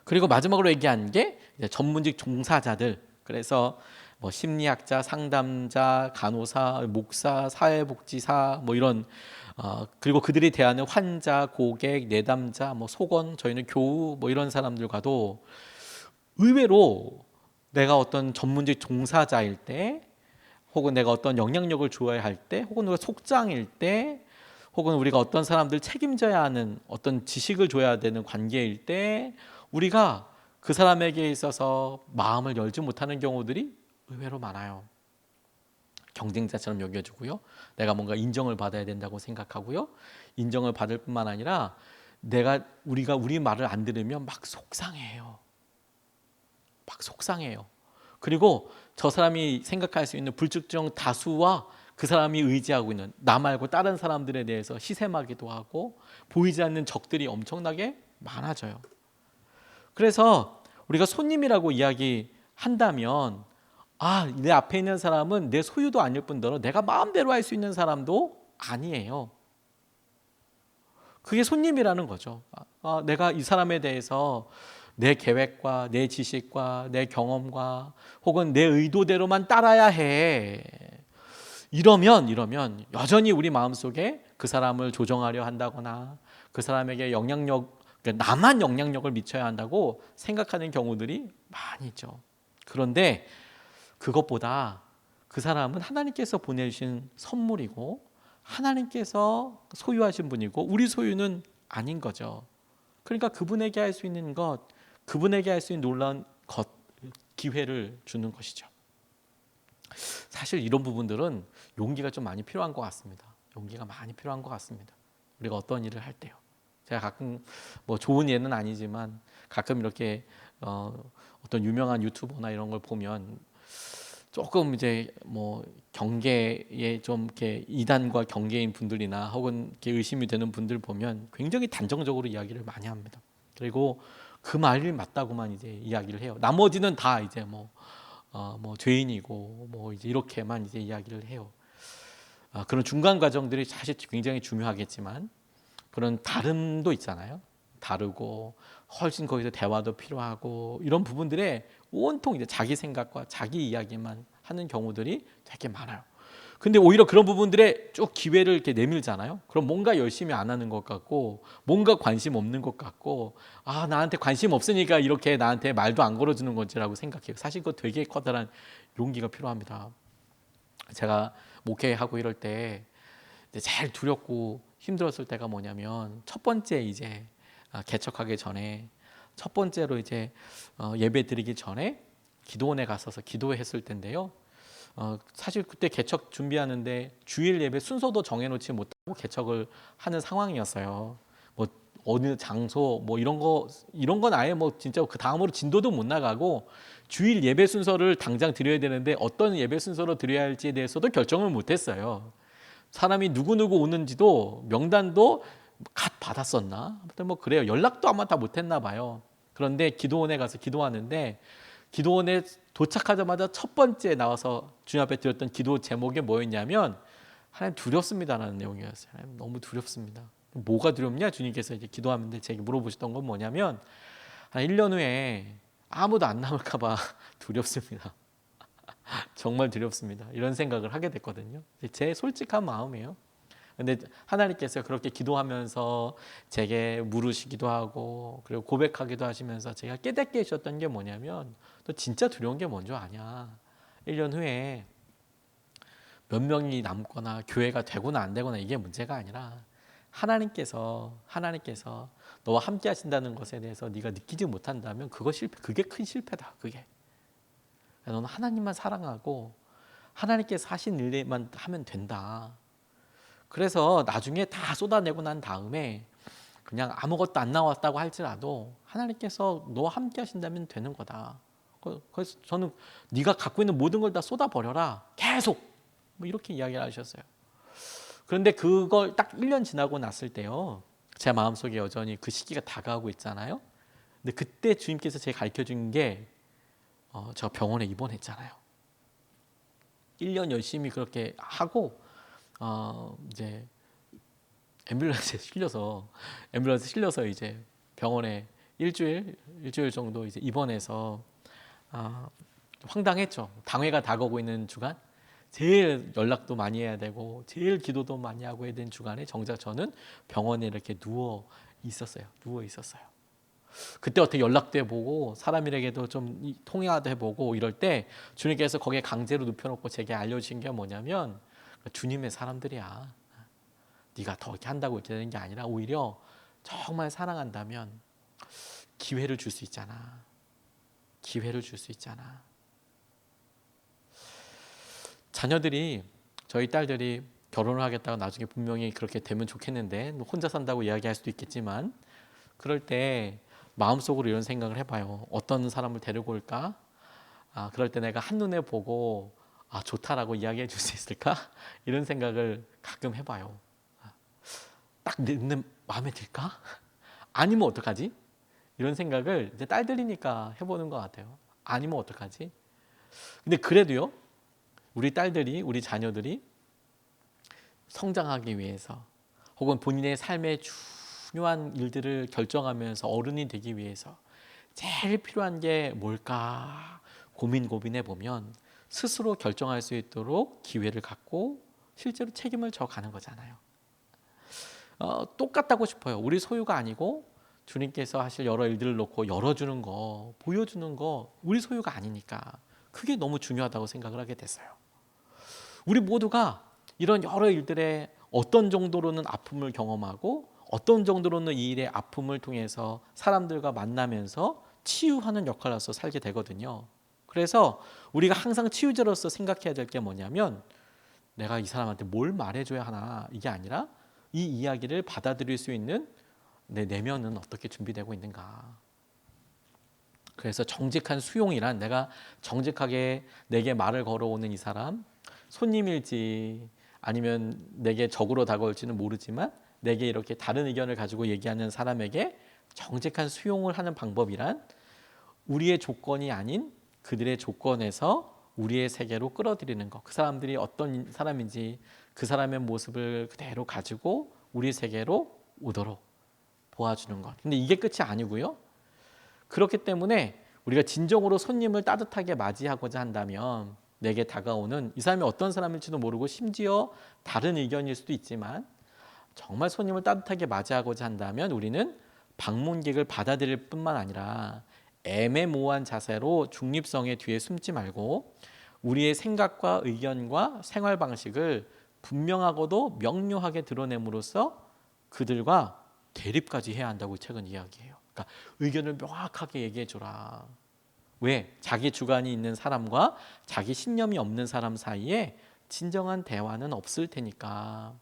그리고 마지막으로 얘기한 게 이제 전문직 종사자들, 그래서 뭐 심리학자, 상담자, 간호사, 목사, 사회복지사 뭐 이런 그리고 그들이 대하는 환자, 고객, 내담자, 뭐 소건, 저희는 교우 뭐 이런 사람들과도 의외로 내가 어떤 전문직 종사자일 때, 혹은 내가 어떤 영향력을 줘야 할 때, 혹은 우리가 속장일 때, 혹은 우리가 어떤 사람들 책임져야 하는 어떤 지식을 줘야 되는 관계일 때, 우리가 그 사람에게 있어서 마음을 열지 못하는 경우들이 의외로 많아요. 경쟁자처럼 여겨지고요. 내가 뭔가 인정을 받아야 된다고 생각하고요. 인정을 받을 뿐만 아니라 우리가 우리 말을 안 들으면 막 속상해요. 막 속상해요. 그리고 저 사람이 생각할 수 있는 불특정 다수와 그 사람이 의지하고 있는 나 말고 다른 사람들에 대해서 시샘하기도 하고 보이지 않는 적들이 엄청나게 많아져요. 그래서 우리가 손님이라고 이야기한다면 내 앞에 있는 사람은 내 소유도 아닐 뿐더러 내가 마음대로 할 수 있는 사람도 아니에요. 그게 손님이라는 거죠. 내가 이 사람에 대해서 내 계획과 내 지식과 내 경험과 혹은 내 의도대로만 따라야 해. 이러면 여전히 우리 마음속에 그 사람을 조정하려 한다거나 그 사람에게 그러니까 나만 영향력을 미쳐야 한다고 생각하는 경우들이 많이 있죠. 그런데 그것보다 그 사람은 하나님께서 보내주신 선물이고 하나님께서 소유하신 분이고 우리 소유는 아닌 거죠. 그러니까 그분에게 할 수 있는 것, 그분에게 할 수 있는 놀라운 기회를 주는 것이죠. 사실 이런 부분들은 용기가 좀 많이 필요한 것 같습니다. 용기가 많이 필요한 것 같습니다. 우리가 어떤 일을 할 때요. 제가 가끔 뭐 좋은 예는 아니지만 가끔 이렇게 어떤 유명한 유튜버나 이런 걸 보면 조금 이제 뭐 경계에 좀 이렇게 이단과 경계인 분들이나 혹은 이렇게 의심이 되는 분들 보면 굉장히 단정적으로 이야기를 많이 합니다. 그리고 그 말이 맞다고만 이제 이야기를 해요. 나머지는 다 이제 뭐 죄인이고 뭐 이제 이렇게만 이제 이야기를 해요. 그런 중간 과정들이 사실 굉장히 중요하겠지만 그런 다름도 있잖아요. 다르고 훨씬 거기서 대화도 필요하고 이런 부분들에 온통 이제 자기 생각과 자기 이야기만 하는 경우들이 되게 많아요. 근데 오히려 그런 부분들에 쭉 기회를 이렇게 내밀잖아요. 그럼 뭔가 열심히 안 하는 것 같고 뭔가 관심 없는 것 같고 나한테 관심 없으니까 이렇게 나한테 말도 안 걸어주는 건지라고 생각해요. 사실 그거 되게 커다란 용기가 필요합니다. 제가 목회하고 이럴 때 제일 두렵고 힘들었을 때가 뭐냐면 첫 번째 이제 개척하기 전에 첫 번째로 이제 예배 드리기 전에 기도원에 갔어서 기도했을 때인데요. 사실 그때 개척 준비하는데 주일 예배 순서도 정해놓지 못하고 개척을 하는 상황이었어요. 뭐 어느 장소 뭐 이런 건 아예 뭐 진짜 그 다음으로 진도도 못 나가고 주일 예배 순서를 당장 드려야 되는데 어떤 예배 순서로 드려야 할지에 대해서도 결정을 못했어요. 사람이 누구누구 오는지도 명단도 갓 받았었나? 아무튼 뭐 그래요. 연락도 아마 다 못했나 봐요. 그런데 기도원에 가서 기도하는데 기도원에 도착하자마자 첫 번째 나와서 주님 앞에 드렸던 기도 제목이 뭐였냐면 하나님 두렵습니다라는 내용이었어요. 하나님 너무 두렵습니다. 뭐가 두렵냐? 주님께서 이제 기도하는데 제게 물어보셨던 건 뭐냐면 1년 후에 아무도 안 남을까 봐 두렵습니다. 정말 두렵습니다. 이런 생각을 하게 됐거든요. 제 솔직한 마음이에요. 근데 하나님께서 그렇게 기도하면서 제게 물으시기도 하고 그리고 고백하기도 하시면서 제가 깨닫게 해주셨던 게 뭐냐면 너 진짜 두려운 게 뭔지 아냐. 1년 후에 몇 명이 남거나 교회가 되거나 안 되거나 이게 문제가 아니라 하나님께서 너와 함께 하신다는 것에 대해서 네가 느끼지 못한다면 그게 큰 실패다. 그게. 너는 하나님만 사랑하고 하나님께서 하신 일만 하면 된다. 그래서 나중에 다 쏟아내고 난 다음에 그냥 아무것도 안 나왔다고 할지라도 하나님께서 너와 함께 하신다면 되는 거다. 그래서 저는 네가 갖고 있는 모든 걸 다 쏟아버려라. 계속 뭐 이렇게 이야기를 하셨어요. 그런데 그걸 딱 1년 지나고 났을 때요. 제 마음속에 여전히 그 시기가 다가오고 있잖아요. 근데 그때 주님께서 제가 가르쳐준 게 제가 병원에 입원했잖아요. 1년 열심히 그렇게 하고 이제 앰뷸런스에 실려서 이제 병원에 일주일 정도 이제 입원해서 황당했죠. 당회가 다가오고 있는 주간, 제일 연락도 많이 해야 되고 제일 기도도 많이 하고 해야 되는 주간에 정작 저는 병원에 이렇게 누워 있었어요. 그때 어떻게 연락도 해보고 사람들에게도 좀 통화도 해보고 이럴 때 주님께서 거기에 강제로 눕혀놓고 제게 알려주신 게 뭐냐면 주님의 사람들이야. 네가 더 이렇게 한다고 이렇게 되는 게 아니라 오히려 정말 사랑한다면 기회를 줄 수 있잖아. 기회를 줄 수 있잖아. 자녀들이 저희 딸들이 결혼을 하겠다고 나중에 분명히 그렇게 되면 좋겠는데 혼자 산다고 이야기할 수도 있겠지만 그럴 때 마음속으로 이런 생각을 해봐요. 어떤 사람을 데리고 올까? 그럴 때 내가 한눈에 보고 좋다라고 이야기해 줄 수 있을까? 이런 생각을 가끔 해봐요. 딱 내 마음에 들까? 아니면 어떡하지? 이런 생각을 이제 딸들이니까 해보는 것 같아요. 아니면 어떡하지? 근데 그래도요, 우리 딸들이, 우리 자녀들이 성장하기 위해서 혹은 본인의 삶의 중요한 일들을 결정하면서 어른이 되기 위해서 제일 필요한 게 뭘까 고민해 보면 스스로 결정할 수 있도록 기회를 갖고 실제로 책임을 져가는 거잖아요. 똑같다고 싶어요. 우리 소유가 아니고 주님께서 하실 여러 일들을 놓고 열어주는 거, 보여주는 거 우리 소유가 아니니까 그게 너무 중요하다고 생각을 하게 됐어요. 우리 모두가 이런 여러 일들에 어떤 정도로는 아픔을 경험하고 어떤 정도로는 이 일의 아픔을 통해서 사람들과 만나면서 치유하는 역할로서 살게 되거든요. 그래서 우리가 항상 치유자로서 생각해야 될 게 뭐냐면 내가 이 사람한테 뭘 말해줘야 하나 이게 아니라 이 이야기를 받아들일 수 있는 내 내면은 어떻게 준비되고 있는가. 그래서 정직한 수용이란 내가 정직하게 내게 말을 걸어오는 이 사람 손님일지 아니면 내게 적으로 다가올지는 모르지만 내게 이렇게 다른 의견을 가지고 얘기하는 사람에게 정직한 수용을 하는 방법이란 우리의 조건이 아닌 그들의 조건에서 우리의 세계로 끌어들이는 것. 그 사람들이 어떤 사람인지 그 사람의 모습을 그대로 가지고 우리 세계로 오도록 도와주는 것. 근데 이게 끝이 아니고요. 그렇기 때문에 우리가 진정으로 손님을 따뜻하게 맞이하고자 한다면 내게 다가오는 이 사람이 어떤 사람일지도 모르고 심지어 다른 의견일 수도 있지만 정말 손님을 따뜻하게 맞이하고자 한다면 우리는 방문객을 받아들일 뿐만 아니라 애매모호한 자세로 중립성의 뒤에 숨지 말고 우리의 생각과 의견과 생활 방식을 분명하고도 명료하게 드러냄으로써 그들과 대립까지 해야 한다고 책은 이야기해요. 그러니까 의견을 명확하게 얘기해 줘라. 왜? 자기 주관이 있는 사람과 자기 신념이 없는 사람 사이에 진정한 대화는 없을 테니까.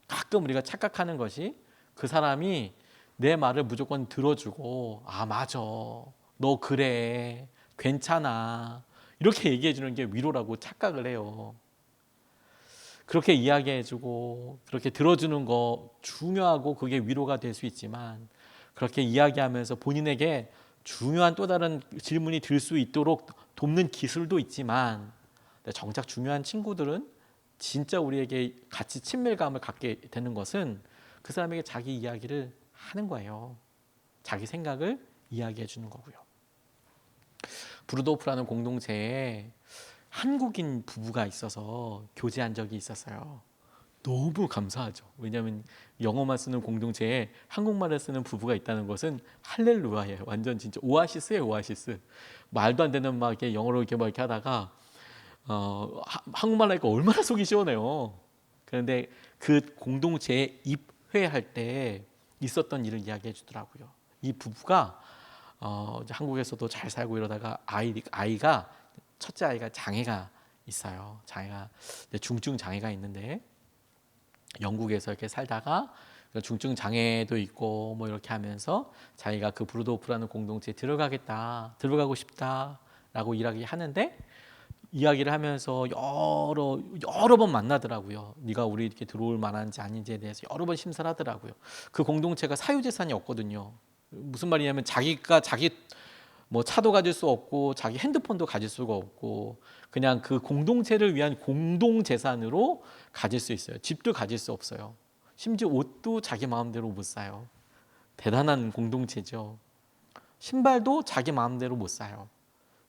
가끔 우리가 착각하는 것이 그 사람이 내 말을 무조건 들어주고 맞아 너 그래 괜찮아 이렇게 얘기해 주는 게 위로라고 착각을 해요. 그렇게 이야기해주고 그렇게 들어주는 거 중요하고 그게 위로가 될 수 있지만 그렇게 이야기하면서 본인에게 중요한 또 다른 질문이 들 수 있도록 돕는 기술도 있지만 정작 중요한 친구들은 진짜 우리에게 같이 친밀감을 갖게 되는 것은 그 사람에게 자기 이야기를 하는 거예요. 자기 생각을 이야기해 주는 거고요. 브루도프라는 공동체에 한국인 부부가 있어서 교제한 적이 있었어요. 너무 감사하죠. 왜냐하면 영어만 쓰는 공동체에 한국말을 쓰는 부부가 있다는 것은 할렐루야예요. 완전 진짜 오아시스예요, 오아시스. 말도 안 되는 막 이렇게 영어로 이렇게 막 이렇게 하다가 한국말 하니까 얼마나 속이 시원해요. 그런데 그 공동체에 입회할 때 있었던 일을 이야기해 주더라고요. 이 부부가 이제 한국에서도 잘 살고 이러다가 아이가 첫째 아이가 장애가 있어요. 장애가 중증 장애가 있는데 영국에서 이렇게 살다가 중증 장애도 있고 뭐 이렇게 하면서 자기가 그 브루도프라는 공동체에 들어가고 싶다라고 이야기하는데 이야기를 하면서 여러 번 만나더라고요. 네가 우리 이렇게 들어올 만한지 아닌지에 대해서 여러 번 심사를 하더라고요. 그 공동체가 사유재산이 없거든요. 무슨 말이냐면 자기가 자기 뭐 차도 가질 수 없고 자기 핸드폰도 가질 수가 없고 그냥 그 공동체를 위한 공동재산으로 가질 수 있어요. 집도 가질 수 없어요. 심지어 옷도 자기 마음대로 못 사요. 대단한 공동체죠. 신발도 자기 마음대로 못 사요.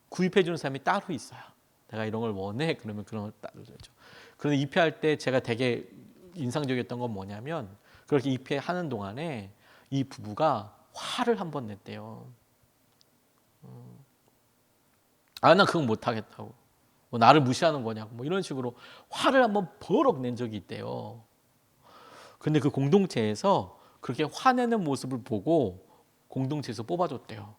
구입해 주는 사람이 따로 있어요. 내가 이런 걸 원해 그러면 그런 걸 따로 주죠. 그런데 입회할 때 제가 되게 인상적이었던 건 뭐냐면 그렇게 입회하는 동안에 이 부부가 화를 한번 냈대요. 아, 나 그건 못하겠다고. 뭐 나를 무시하는 거냐고. 뭐 이런 식으로 화를 한번 버럭 낸 적이 있대요. 근데 그 공동체에서 그렇게 화내는 모습을 보고 공동체에서 뽑아줬대요.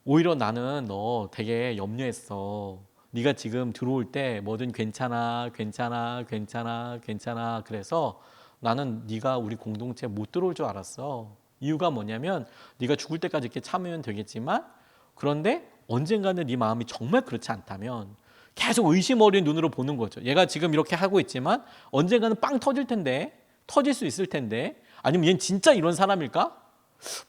오히려 나는 너 되게 염려했어. 네가 지금 들어올 때 뭐든 괜찮아, 괜찮아, 괜찮아, 괜찮아. 그래서 나는 네가 우리 공동체에 못 들어올 줄 알았어. 이유가 뭐냐면 네가 죽을 때까지 이렇게 참으면 되겠지만 그런데 언젠가는 네 마음이 정말 그렇지 않다면 계속 의심 어린 눈으로 보는 거죠. 얘가 지금 이렇게 하고 있지만 언젠가는 빵 터질 텐데, 터질 수 있을 텐데, 아니면 얘는 진짜 이런 사람일까?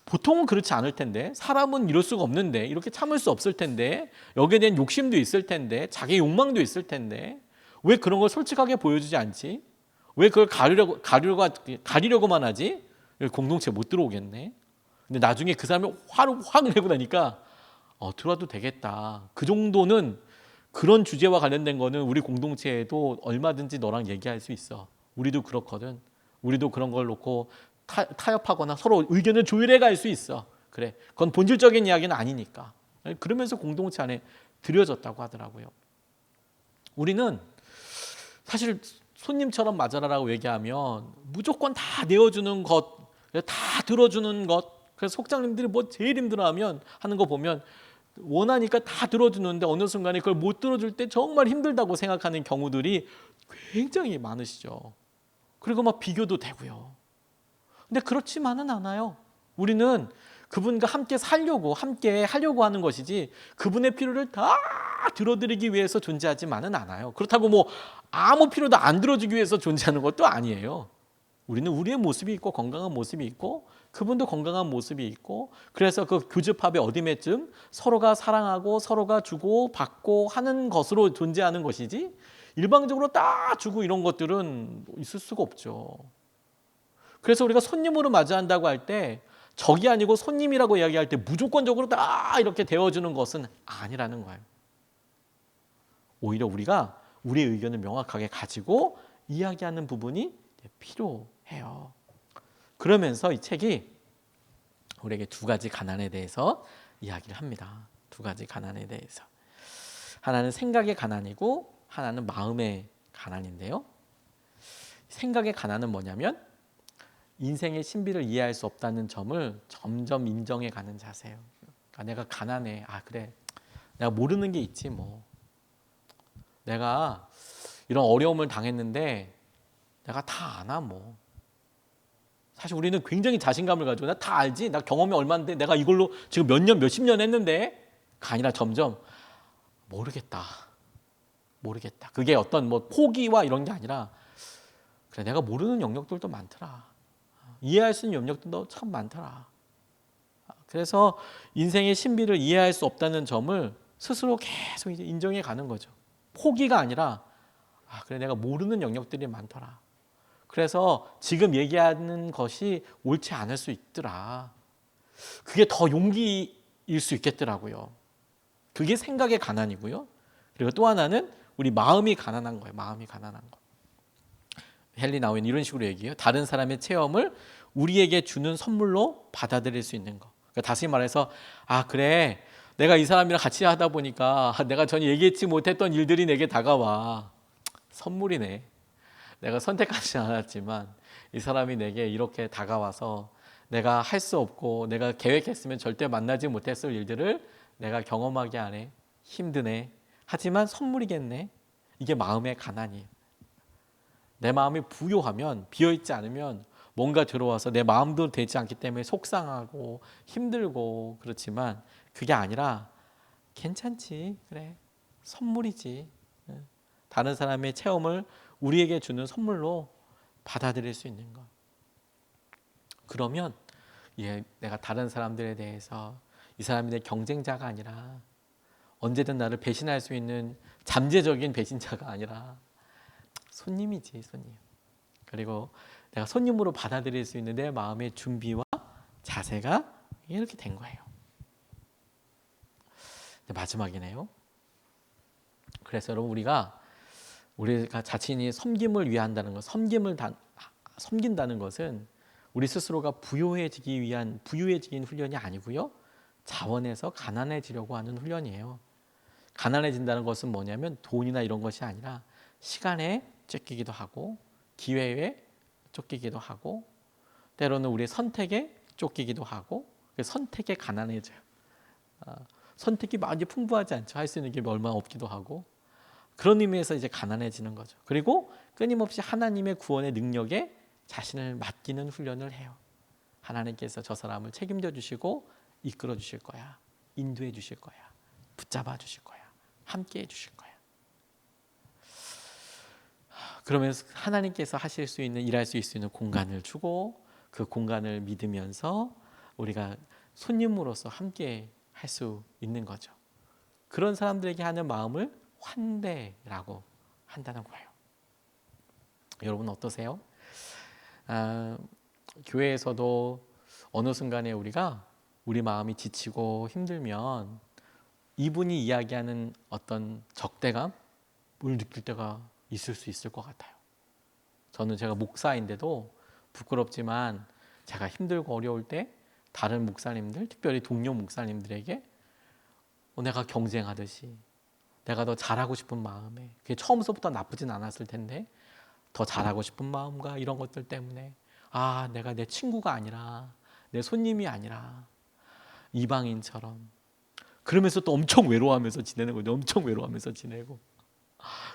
보통은 그렇지 않을 텐데, 사람은 이럴 수가 없는데, 이렇게 참을 수 없을 텐데, 여기에 대한 욕심도 있을 텐데, 자기 욕망도 있을 텐데, 왜 그런 걸 솔직하게 보여주지 않지? 왜 그걸 가리려고만 하지? 공동체에 못 들어오겠네. 근데 나중에 그 사람이 화를 확 내고 나니까 들어와도 되겠다. 그 정도는 그런 주제와 관련된 거는 우리 공동체에도 얼마든지 너랑 얘기할 수 있어. 우리도 그렇거든. 우리도 그런 걸 놓고 타협하거나 서로 의견을 조율해 갈 수 있어. 그래. 그건 본질적인 이야기는 아니니까. 그러면서 공동체 안에 들여졌다고 하더라고요. 우리는 사실 손님처럼 맞아라라고 얘기하면 무조건 다 내어주는 것, 다 들어주는 것. 그래서 속장님들이 뭐 제일 힘들어하면 하는 거 보면 원하니까 다 들어주는데 어느 순간에 그걸 못 들어줄 때 정말 힘들다고 생각하는 경우들이 굉장히 많으시죠. 그리고 막 비교도 되고요. 근데 그렇지만은 않아요. 우리는 그분과 함께 살려고, 함께 하려고 하는 것이지 그분의 필요를 다 들어드리기 위해서 존재하지만은 않아요. 그렇다고 뭐 아무 필요도 안 들어주기 위해서 존재하는 것도 아니에요. 우리는 우리의 모습이 있고 건강한 모습이 있고 그분도 건강한 모습이 있고 그래서 그 교집합의 어디매쯤 서로가 사랑하고 서로가 주고 받고 하는 것으로 존재하는 것이지 일방적으로 다 주고 이런 것들은 있을 수가 없죠. 그래서 우리가 손님으로 맞이한다고 할 때 적이 아니고 손님이라고 이야기할 때 무조건적으로 다 이렇게 대어주는 것은 아니라는 거예요. 오히려 우리가 우리의 의견을 명확하게 가지고 이야기하는 부분이 필요해요. 그러면서 이 책이 우리에게 두 가지 가난에 대해서 이야기를 합니다. 두 가지 가난에 대해서. 하나는 생각의 가난이고 하나는 마음의 가난인데요. 생각의 가난은 뭐냐면 인생의 신비를 이해할 수 없다는 점을 점점 인정해 가는 자세예요. 그러니까 내가 가난해. 아 그래. 내가 모르는 게 있지 뭐. 내가 이런 어려움을 당했는데 내가 다 아나 뭐. 사실 우리는 굉장히 자신감을 가지고 나 다 알지. 나 경험이 얼마인데 내가 이걸로 지금 몇 년, 몇십 년 했는데 가 아니라 점점 모르겠다. 모르겠다. 그게 어떤 뭐 포기와 이런 게 아니라 그래 내가 모르는 영역들도 많더라. 이해할 수 있는 영역들도 참 많더라. 그래서 인생의 신비를 이해할 수 없다는 점을 스스로 계속 이제 인정해 가는 거죠. 포기가 아니라 아 그래 내가 모르는 영역들이 많더라. 그래서 지금 얘기하는 것이 옳지 않을 수 있더라. 그게 더 용기일 수 있겠더라고요. 그게 생각의 가난이고요. 그리고 또 하나는 우리 마음이 가난한 거예요. 마음이 가난한 거. 헨리 나우엔 이런 식으로 얘기해요. 다른 사람의 체험을 우리에게 주는 선물로 받아들일 수 있는 거. 그러니까 다시 말해서 아 그래 내가 이 사람이랑 같이 하다 보니까 내가 전에 얘기했지 못했던 일들이 내게 다가와. 선물이네. 내가 선택하지 않았지만 이 사람이 내게 이렇게 다가와서 내가 할 수 없고 내가 계획했으면 절대 만나지 못했을 일들을 내가 경험하게 하네. 힘드네. 하지만 선물이겠네. 이게 마음의 가난이에요. 내 마음이 부요하면 비어있지 않으면 뭔가 들어와서 내 마음도 되지 않기 때문에 속상하고 힘들고 그렇지만 그게 아니라 괜찮지. 그래. 선물이지. 다른 사람의 체험을 우리에게 주는 선물로 받아들일 수 있는 것. 그러면 내가 다른 사람들에 대해서 이 사람이 내 경쟁자가 아니라 언제든 나를 배신할 수 있는 잠재적인 배신자가 아니라 손님이지, 손님. 그리고 내가 손님으로 받아들일 수 있는 내 마음의 준비와 자세가 이렇게 된 거예요. 마지막이네요. 그래서 여러분 우리가 자신이 섬김을 위한다는 것, 섬긴다는 것은 우리 스스로가 부유해지긴 훈련이 아니고요. 자원에서 가난해지려고 하는 훈련이에요. 가난해진다는 것은 뭐냐면 돈이나 이런 것이 아니라 시간에 쫓기기도 하고 기회에 쫓기기도 하고 때로는 우리의 선택에 쫓기기도 하고 선택에 가난해져요. 선택이 많이 풍부하지 않죠. 할 수 있는 게 얼마 없기도 하고 그런 의미에서 이제 가난해지는 거죠. 그리고 끊임없이 하나님의 구원의 능력에 자신을 맡기는 훈련을 해요. 하나님께서 저 사람을 책임져 주시고 이끌어 주실 거야. 인도해 주실 거야. 붙잡아 주실 거야. 함께 해 주실 거야. 그러면서 하나님께서 하실 수 있는 일할 수 있는 공간을 주고 그 공간을 믿으면서 우리가 손님으로서 함께 할 수 있는 거죠. 그런 사람들에게 하는 마음을 환대라고 한다는 거예요. 여러분 어떠세요? 교회에서도 어느 순간에 우리가 우리 마음이 지치고 힘들면 이분이 이야기하는 어떤 적대감을 느낄 때가 있을 수 있을 것 같아요. 저는 제가 목사인데도 부끄럽지만 제가 힘들고 어려울 때 다른 목사님들, 특별히 동료 목사님들에게 내가 경쟁하듯이 내가 더 잘하고 싶은 마음에 그게 처음부터 나쁘진 않았을 텐데 더 잘하고 싶은 마음과 이런 것들 때문에 내가 내 친구가 아니라 내 손님이 아니라 이방인처럼 그러면서 또 엄청 외로워하면서 지내는 거죠. 엄청 외로워하면서 지내고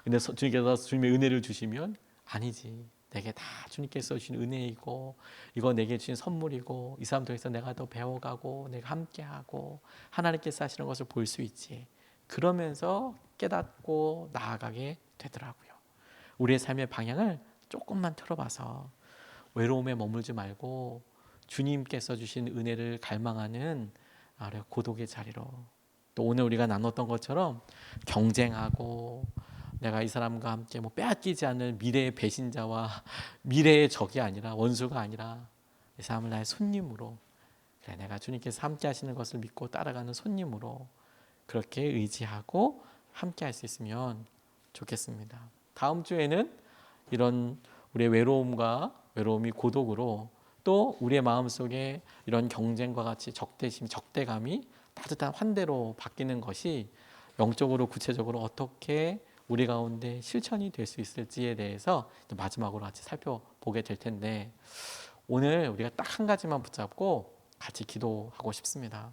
근데 주님께서 주님의 은혜를 주시면 아니지. 내게 다 주님께서 주신 은혜이고 이거 내게 주신 선물이고 이 사람 통해서 내가 더 배워가고 내가 함께하고 하나님께서 하시는 것을 볼 수 있지. 그러면서 깨닫고 나아가게 되더라고요. 우리의 삶의 방향을 조금만 틀어봐서 외로움에 머물지 말고 주님께서 주신 은혜를 갈망하는 고독의 자리로 또 오늘 우리가 나눴던 것처럼 경쟁하고 내가 이 사람과 함께 빼앗기지 않는 미래의 배신자와 미래의 적이 아니라 원수가 아니라 이 사람을 나의 손님으로 그래 내가 주님께서 함께 하시는 것을 믿고 따라가는 손님으로 그렇게 의지하고 함께 할 수 있으면 좋겠습니다. 다음 주에는 이런 우리의 외로움이 고독으로 또 우리의 마음속에 이런 경쟁과 같이 적대감이 따뜻한 환대로 바뀌는 것이 영적으로 구체적으로 어떻게 우리 가운데 실천이 될 수 있을지에 대해서 마지막으로 같이 살펴보게 될 텐데 오늘 우리가 딱 한 가지만 붙잡고 같이 기도하고 싶습니다.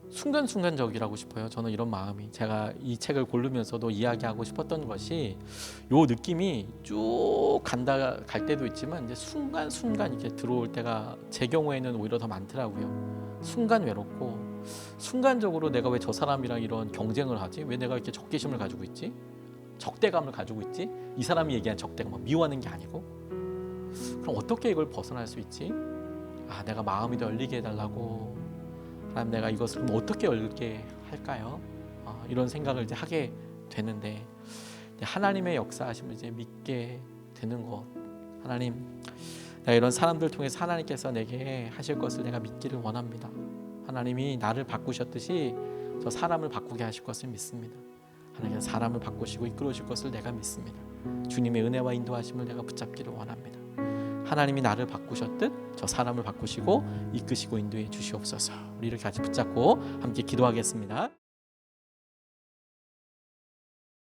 순간순간적이라고 싶어요. 저는 이런 마음이 제가 이 책을 고르면서도 이야기하고 싶었던 것이 요 느낌이 쭉 갈 때도 있지만 이제 순간순간 이렇게 들어올 때가 제 경우에는 오히려 더 많더라고요. 순간 외롭고 순간적으로 내가 왜 저 사람이랑 이런 경쟁을 하지? 왜 내가 이렇게 적개심을 가지고 있지? 적대감을 가지고 있지? 이 사람이 얘기한 적대감 미워하는 게 아니고 그럼 어떻게 이걸 벗어날 수 있지? 내가 마음이 더 열리게 해달라고 하나님 내가 이것을 그럼 어떻게 열게 할까요? 이런 생각을 이제 하게 되는데 하나님의 역사하심을 이제 믿게 되는 것 하나님 내가 이런 사람들 통해서 하나님께서 내게 하실 것을 내가 믿기를 원합니다. 하나님이 나를 바꾸셨듯이 저 사람을 바꾸게 하실 것을 믿습니다. 하나님께서 사람을 바꾸시고 이끌어 주실 것을 내가 믿습니다. 주님의 은혜와 인도하심을 내가 붙잡기를 원합니다. 하나님이 나를 바꾸셨듯 저 사람을 바꾸시고 이끄시고 인도해 주시옵소서. 우리 이렇게 같이 붙잡고 함께 기도하겠습니다.